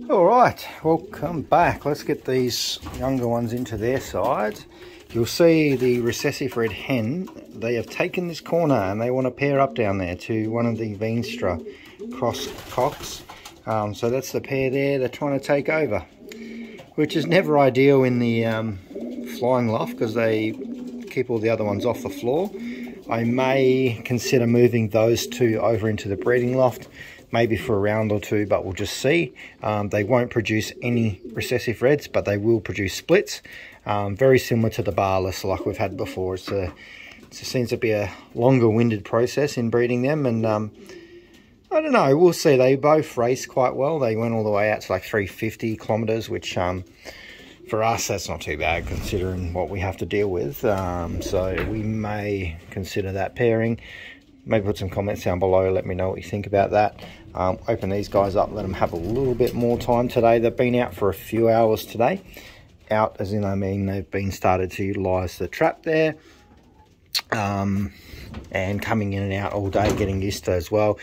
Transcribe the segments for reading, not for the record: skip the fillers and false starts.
All right, welcome back. Let's get these younger ones into their sides. You'll see the recessive red hen, they have taken this corner and they want to pair up down there to one of the Veenstra cross cocks. So that's the pair there, they're trying to take over, which is never ideal in the flying loft because they keep all the other ones off the floor. I may consider moving those two over into the breeding loft, maybe for a round or two, but we'll just see. They won't produce any recessive reds, but they will produce splits. Very similar to the barless like we've had before. It seems to be a longer winded process in breeding them, and I don't know, we'll see. They both race quite well. They went all the way out to like 350 kilometers, which for us that's not too bad considering what we have to deal with. So we may consider that pairing. Maybe put some comments down below, let me know what you think about that. Open these guys up, let them have a little bit more time today. They've been out for a few hours today. Out as in, I mean, they've been started to utilise the trap there. And coming in and out all day, getting used to as well.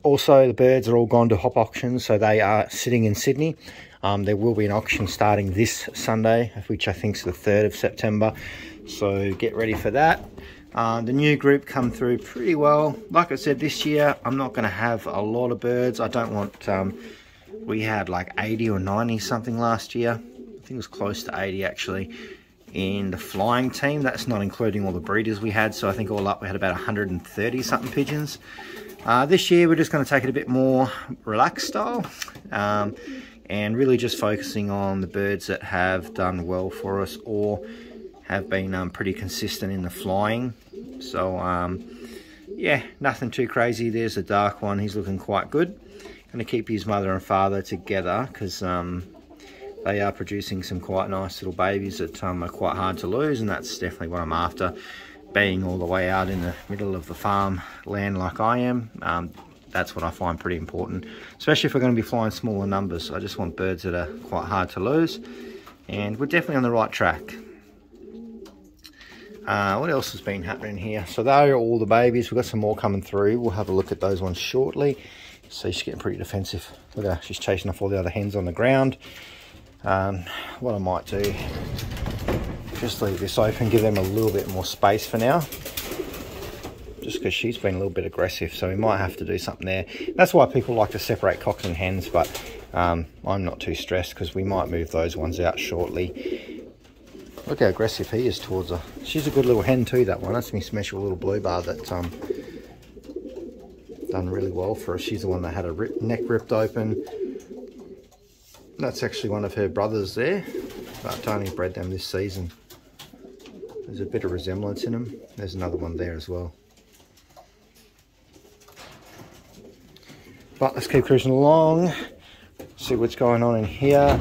Also, the birds are all gone to hop auctions, so they are sitting in Sydney. There will be an auction starting this Sunday, which I think is the 3rd of September. So get ready for that. The new group come through pretty well. Like I said, this year I'm not going to have a lot of birds. I don't want, we had like 80 or 90 something last year. I think it was close to 80 actually in the flying team. That's not including all the breeders we had. So I think all up we had about 130 something pigeons. This year we're just going to take it a bit more relaxed style, and really just focusing on the birds that have done well for us or have been pretty consistent in the flying. So yeah, nothing too crazy. There's a dark one, he's looking quite good. Going to keep his mother and father together because they are producing some quite nice little babies that are quite hard to lose, and that's definitely what I'm after. Being all the way out in the middle of the farm land like I am, that's what I find pretty important, especially if we're going to be flying smaller numbers. I just want birds that are quite hard to lose, and we're definitely on the right track. What else has been happening here? So they are all the babies. We've got some more coming through. We'll have a look at those ones shortly. So she's getting pretty defensive. Look at her, she's chasing off all the other hens on the ground. What I might do, just leave this open, give them a little bit more space for now. Just because she's been a little bit aggressive, so we might have to do something there. That's why people like to separate cocks and hens, but I'm not too stressed because we might move those ones out shortly. Look how aggressive he is towards her. She's a good little hen too, that one. That's my special little blue bar that done really well for us. She's the one that had her neck ripped open. That's actually one of her brothers there, but I only bred them this season. There's a bit of resemblance in them. There's another one there as well. But let's keep cruising along, see what's going on in here.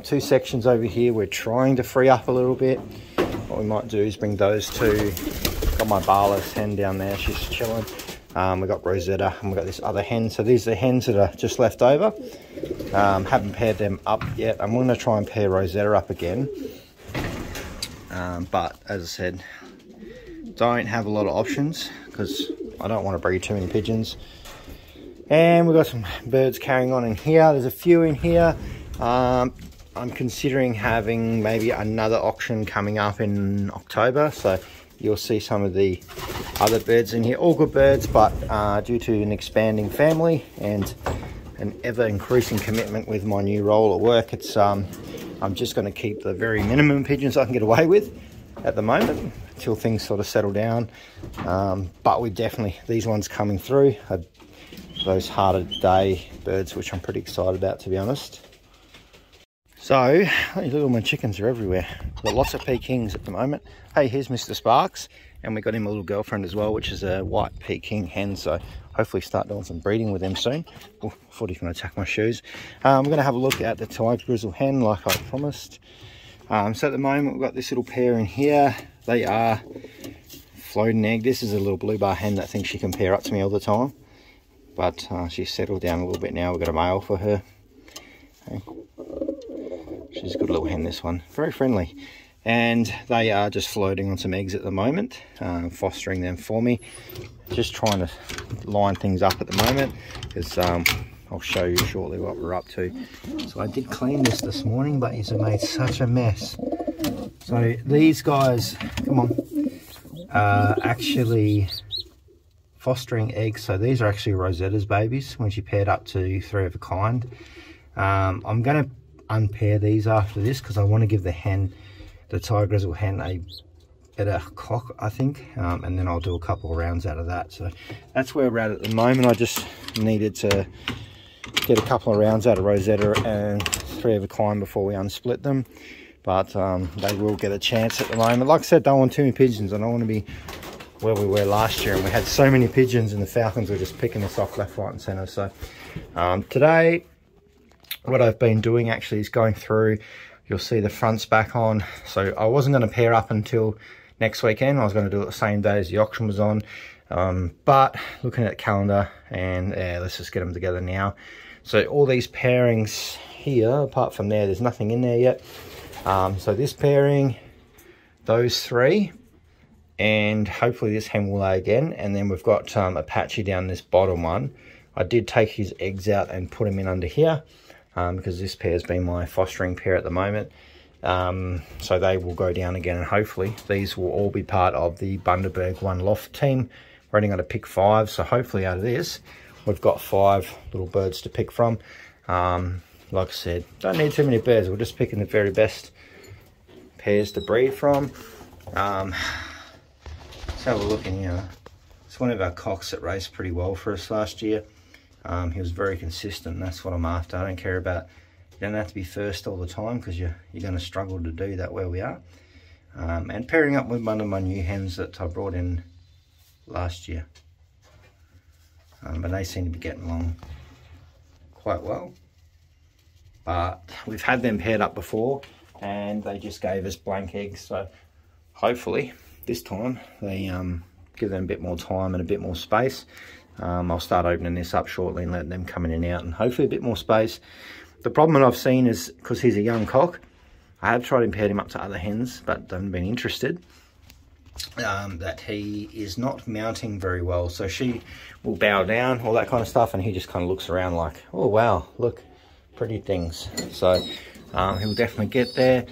Two sections over here we're trying to free up a little bit. What we might do is bring those two. Got my barless hen down there, she's chilling. We got Rosetta and we got this other hen. So these are the hens that are just left over. Haven't paired them up yet. I'm going to try and pair Rosetta up again. But as I said, don't have a lot of options because I don't want to breed too many pigeons. And we've got some birds carrying on in here. There's a few in here. I'm considering having maybe another auction coming up in October. So you'll see some of the other birds in here. All good birds, but due to an expanding family and an ever-increasing commitment with my new role at work, it's I'm just going to keep the very minimum pigeons I can get away with at the moment until things sort of settle down. But we definitely, these ones coming through are those harder day birds, which I'm pretty excited about, to be honest. So, look, all my chickens are everywhere. We've got lots of Pekings at the moment. Hey, here's Mr. Sparks, and we got him a little girlfriend as well, which is a white Peking hen, so hopefully start doing some breeding with them soon. Oh, I thought he was going to attack my shoes. We're going to have a look at the tiger grizzle hen like I promised. So at the moment we've got this little pair in here. They are floating egg. This is a little blue bar hen that thinks she can pair up to me all the time, but she's settled down a little bit now. We've got a male for her. Okay. She's a good little hen, this one. Very friendly. And they are just floating on some eggs at the moment, fostering them for me. Just trying to line things up at the moment because I'll show you shortly what we're up to. So I did clean this morning, but it's made such a mess. So these guys, come on, are actually fostering eggs. So these are actually Rosetta's babies when she paired up to 3 of a kind. I'm going to unpair these after this because I want to give the hen, the Thai grizzle hen, a better cock, I think, and then I'll do a couple of rounds out of that. So that's where we're at the moment. I just needed to get a couple of rounds out of Rosetta and 3 of a kind before we unsplit them, but they will get a chance at the moment. Like I said, don't want too many pigeons. I don't want to be where we were last year and we had so many pigeons and the falcons were just picking us off left, right and center. So today what I've been doing actually is going through, you'll see the fronts back on. So I wasn't going to pair up until next weekend. I was going to do it the same day as the auction was on, but looking at the calendar, and yeah, let's just get them together now. So all these pairings here, apart from there's nothing in there yet. So this pairing, those 3, and hopefully this hen will lay again. And then we've got Apache down this bottom one. I did take his eggs out and put him in under here, because this pair has been my fostering pair at the moment. So they will go down again, and hopefully these will all be part of the Bundaberg 1 Loft team. We're only going to pick 5, so hopefully out of this we've got 5 little birds to pick from. Like I said, don't need too many birds. We're just picking the very best pairs to breed from. Let's have a look in here. It's one of our cocks that raced pretty well for us last year. He was very consistent. That's what I'm after. I don't care about, you don't have to be first all the time, because you're going to struggle to do that where we are. And pairing up with one of my new hens that I brought in last year. But they seem to be getting along quite well. But we've had them paired up before and they just gave us blank eggs. So hopefully this time they give them a bit more time and a bit more space. I'll start opening this up shortly and letting them come in and out, and hopefully a bit more space. The problem that I've seen is, because he's a young cock, I have tried and paired him up to other hens, but haven't been interested, that he is not mounting very well. So she will bow down, all that kind of stuff, and he just kind of looks around like, oh wow, look, pretty things. So he'll definitely get there.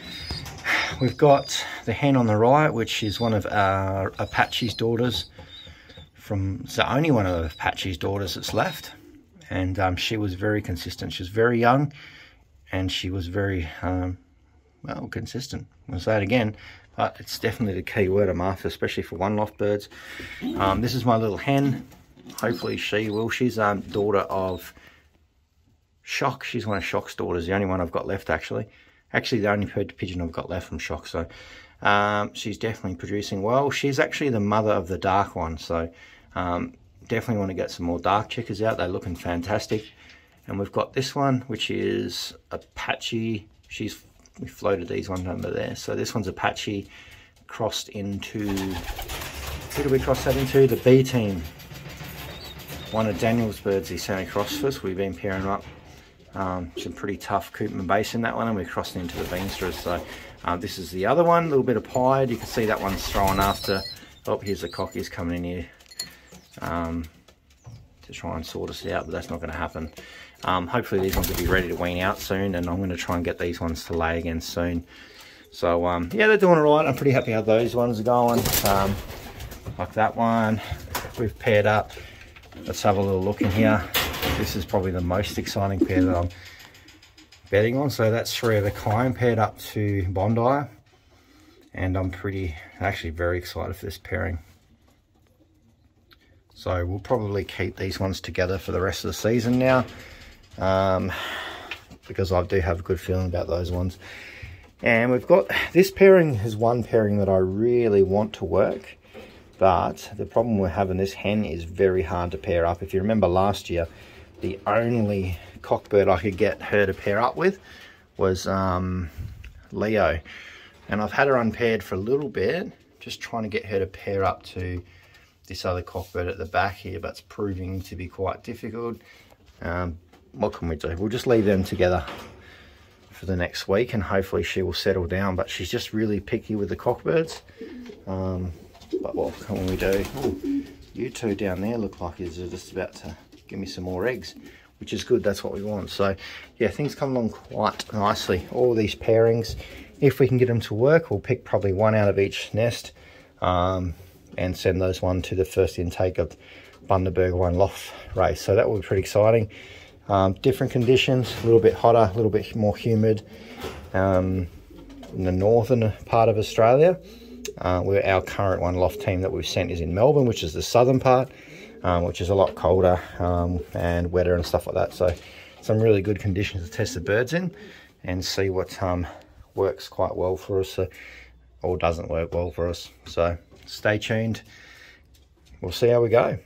We've got the hen on the right, which is one of our Apache's daughters. It's the only one of Apache's daughters that's left, and she was very consistent. She was very young and she was very well, consistent. I'll say it again, but it's definitely the key word I'm after, especially for 1 Loft birds. This is my little hen. Hopefully she will. She's daughter of Shock. She's one of Shock's daughters, the only one I've got left actually. Actually the only pigeon I've got left from Shock. So she's definitely producing well. She's actually the mother of the dark one, so definitely want to get some more dark checkers out. They're looking fantastic. And we've got this one, which is Apache. We floated these ones under there. So this one's Apache crossed into, who do we cross that into? The B team. One of Daniel's birds he sent across for us. We've been pairing up. Some pretty tough Koopman base in that one, and we're crossing into the Beansters. So this is the other one, a little bit of pied. You can see that one's throwing after. Oh, here's the cockies coming in here to try and sort us out, but that's not going to happen. Hopefully these ones will be ready to wean out soon, and I'm going to try and get these ones to lay again soon. So yeah, they're doing all right. I'm pretty happy how those ones are going. Like that one, we've paired up. Let's have a little look in here. This is probably the most exciting pair that I'm betting on. So that's 3 of a kind paired up to Bondi, and I'm actually very excited for this pairing. So we'll probably keep these ones together for the rest of the season now, because I do have a good feeling about those ones. And we've got, this pairing is one pairing that I really want to work, but the problem we're having, this hen is very hard to pair up. If you remember last year, the only cockbird I could get her to pair up with was Leo. And I've had her unpaired for a little bit, just trying to get her to pair up to this other cockbird at the back here, but it's proving to be quite difficult. What can we do? We'll just leave them together for the next week, and hopefully she will settle down. But she's just really picky with the cockbirds. But what can we do? Ooh, you two down there look like you're just about to give me some more eggs. which is good. That's what we want. So yeah, things come along quite nicely. All these pairings, if we can get them to work, we'll pick probably one out of each nest and send those one to the first intake of Bundaberg 1 Loft race. So that will be pretty exciting. Different conditions, a little bit hotter, a little bit more humid in the northern part of Australia. Where our current 1 Loft team that we've sent is in Melbourne, which is the southern part, which is a lot colder and wetter and stuff like that. So some really good conditions to test the birds in and see what works quite well for us or doesn't work well for us. So stay tuned. We'll see how we go.